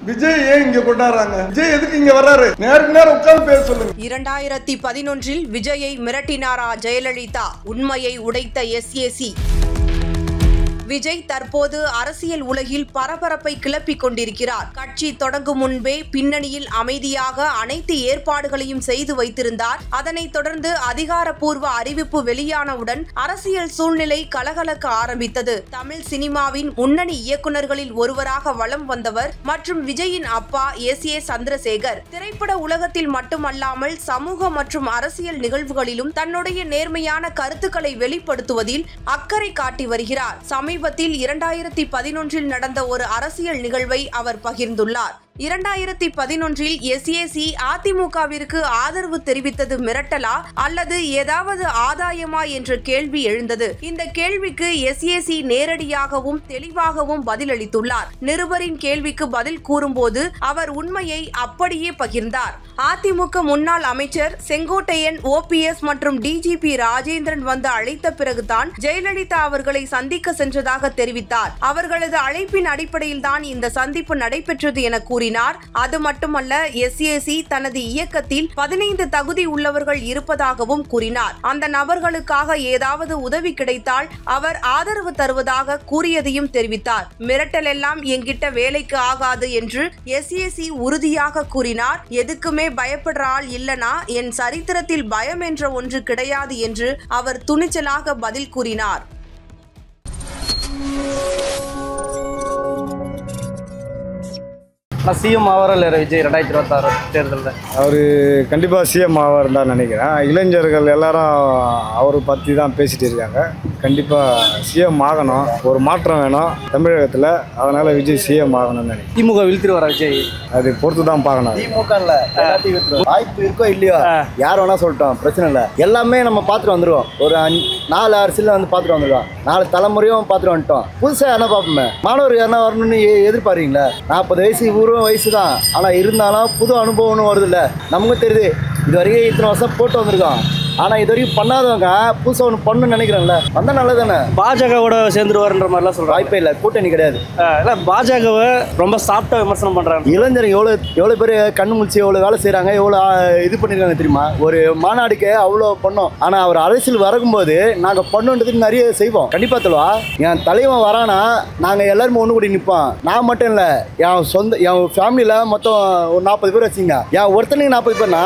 விஜய் ஏன் இங்க கொண்டாடுறாங்க? விஜய் எதுக்கு இங்க வர்றாரு? நேருக்கு நேரம் உட்கார்ந்து பேச சொல்லுங்க. 2011 விஜயை மிரட்டினாரா ஜெயலலிதா? உண்மையை உடைத்த SAC. விஜய் தற்போது அரசியல் உலகில் பரபரப்பை கிளப்பிக் கொண்டிருக்கிறார். கட்சி தொடங்கும் முன்பே பின்னணியில் அமைதியாக அனைத்து ஏற்பாடுகளையும் செய்து வைத்திருந்தார். அதனைத் தொடர்ந்து அதிகாரப்பூர்வ அறிவிப்பு வெளியானவுடன் அரசியல் சூழ்நிலை கலகலக்க ஆரம்பித்தது. தமிழ் சினிமாவின் முன்னணி இயக்குநர்களில் ஒருவராக வலம் வந்தவர் மற்றும் விஜயின் அப்பா SA சந்திரசேகர் திரைப்பட உலகத்தில் மட்டுமல்லாமல் சமூக மற்றும் அரசியல் நிகழ்வுகளிலும் தன்னுடைய நேர்மையான கருத்துக்களை வெளிப்படுத்துவதில் அக்கறை காட்டி வருகிறார். சமீபத்தில் 2011 நடந்த ஒரு அரசியல் நிகழ்வை அவர் பகிர்ந்துள்ளார். 2011 SAC அதிமுகவிற்கு ஆதரவு தெரிவித்தது மிரட்டலா அல்லது ஏதாவது ஆதாயமா என்ற கேள்வி எழுந்தது. இந்த கேள்விக்கு SAC நேரடியாகவும் தெளிவாகவும் பதிலளித்துள்ளார். நிருபரின் கேள்விக்கு பதில் கூறும்போது அவர் உண்மையை அப்படியே பகிர்ந்தார். அதிமுக முன்னாள் அமைச்சர் செங்கோட்டையன், OPS மற்றும் DGP ராஜேந்திரன் வந்து அழைத்த பிறகுதான் ஜெயலலிதா அவர்களை சந்திக்க சென்றதாக தெரிவித்தார். அவர்களது அழைப்பின் அடிப்படையில் தான் இந்த சந்திப்பு நடைபெற்றது என கூறினார். அது மட்டுமல்ல, SAC தனது இயக்கத்தில் 15 தகுதி உள்ளவர்கள் இருப்பதாகவும் கூறினார். அந்த நபர்களுக்காக ஏதாவது உதவி கிடைத்தால் அவர் ஆதரவு தருவதாக கூறியதையும் தெரிவித்தார். மிரட்டல் எல்லாம் என்கிட்ட வேலைக்கு ஆகாது என்று SAC உறுதியாக கூறினார். எதுக்குமே பயப்படுற ஆள் இல்லனா, என் சரித்திரத்தில் பயம் என்ற ஒன்று கிடையாது என்று அவர் துணிச்சலாக பதில் கூறினார். சிஎம் ஆவாரில் விஜய் 2026 தேர்தலில் அவர் கண்டிப்பாக சிஎம் ஆவார் தான் நினைக்கிறேன். இளைஞர்கள் எல்லாரும் அவரை பற்றி தான் பேசிகிட்டு இருக்காங்க. கண்டிப்பாக சிஎம் ஆகணும், ஒரு மாற்றம் வேணும் தமிழகத்தில். அதனால் விஜய் சிஎம் ஆகணும்னு நினைக்கிறேன். திமுக வீழ்த்திடுவாரா விஜய்? அது பொறுத்து தான் பார்க்கணும். திமுக இல்லை, வாய்ப்பு இருக்கோ இல்லையோ யார் வேணா சொல்லிட்டோம், பிரச்சனை இல்லை. எல்லாமே நம்ம பார்த்துட்டு வந்துடுவோம். ஒரு 4 அரசியல் வந்து பார்த்துட்டு வந்துடுவோம். 4 தலைமுறையும் பார்த்துட்டு வந்துட்டோம். புதுசாக என்ன பார்ப்போமே, மாணவர் யாருன்னா வரணும்னு எதிர்பார்க்குறீங்களா? 40 வயசு வயசு தான், ஆனால் இருந்தாலும் புது அனுபவம்னு வருது இல்லை. நமக்கு தெரியுது, இது வரைக்கும் இத்தனை வருஷம் போட்டு வந்திருக்கோம். ஆனால் இது வரைக்கும் பண்ணாதவங்க புதுசாக ஒன்று பண்ணணும்னு நினைக்கிறேன்ல, வந்தால் நல்லது தானே. பாஜகவோட சேர்ந்துருவாருன்ற மாதிரிலாம் சொல்கிறேன். வாய்ப்பே இல்லை, கூட்டணி கிடையாது. இல்லை, பாஜகவை ரொம்ப சாஃப்டாக விமர்சனம் பண்ணுறாங்க. இளைஞர்கள் எவ்வளோ பேர் கண்ணு முடிச்சு எவ்வளோ வேலை செய்கிறாங்க, எவ்வளோ இது பண்ணியிருக்காங்க தெரியுமா? ஒரு மாநாடுக்கு அவ்வளோ பண்ணோம். ஆனால் அவர் அரசியல் வரக்கும்போது நாங்கள் பண்ணுன்றதுக்கு நிறைய செய்வோம். கண்டிப்பாக தருவா. என் தலைவன் வரானா நாங்கள் எல்லாருமே ஒன்று கூடி நிற்போம். நான் மட்டும் இல்லை, என் ஃபேமிலியில் மொத்தம் ஒரு 40 பேர் வச்சுங்க. என் ஒருத்தனுக்கு 40 பேர்னா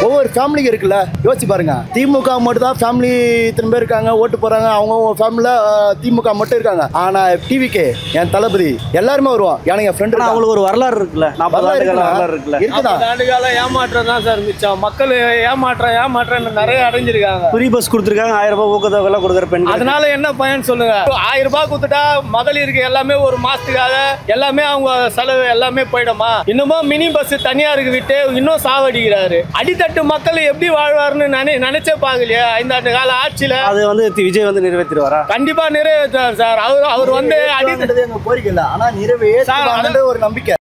ஒவ்வொரு ஃபேமிலிக்கு இருக்குல்ல, யோசிச்சு பாருங்க. திமுக மட்டும் தான் ஃபேமிலி இத்தனை பேர் இருக்காங்க, ஓட்டு போறாங்க. அவங்க ஃபேமிலியில் திமுக மட்டும் இருக்காங்க. ஆனா TVK என் தளபதி எல்லாருமே வருவோம். எனக்கு என் ஃப்ரெண்டு, அவங்களுக்கு ஒரு வரலாறு இருக்குல்ல, 40 ஆண்டுகால வரலாறு இருக்குல்ல. இருக்குதான், ஆண்டுகால ஏமாற்றம் தான் சார் மிச்சம். மக்கள் ஏமாற்றம் நிறைய அடைஞ்சிருக்காங்க. ஃப்ரீ பஸ் கொடுத்துருக்காங்க, 1000 ரூபாய் ஊக்கத்தொகை கொடுக்குற பெண். அதனால என்ன பயன் சொல்லுங்க? 1000 ரூபாய் கொடுத்துட்டா மகளிருக்கு எல்லாமே ஒரு மாசத்துக்காக எல்லாமே அவங்க செலவு எல்லாமே போயிடுமா? இன்னமும் மினி பஸ் தனியாருக்கு விட்டு இன்னும் சாவடிக்கிறாரு. அடித்தட்டு மக்கள் எப்படி வாழ்வாருன்னு நினைச்சே பாக்கலையா? 5 ஆண்டு கால ஆட்சியில அது வந்து விஜய் வந்து நிறைவேற்றுவாரா? கண்டிப்பா நிறைவேற்றுவார் சார். அவர் வந்து அடித்தது எங்க கோரிக்கை இல்லை, ஆனா நிறைவேற்ற ஒரு நம்பிக்கை.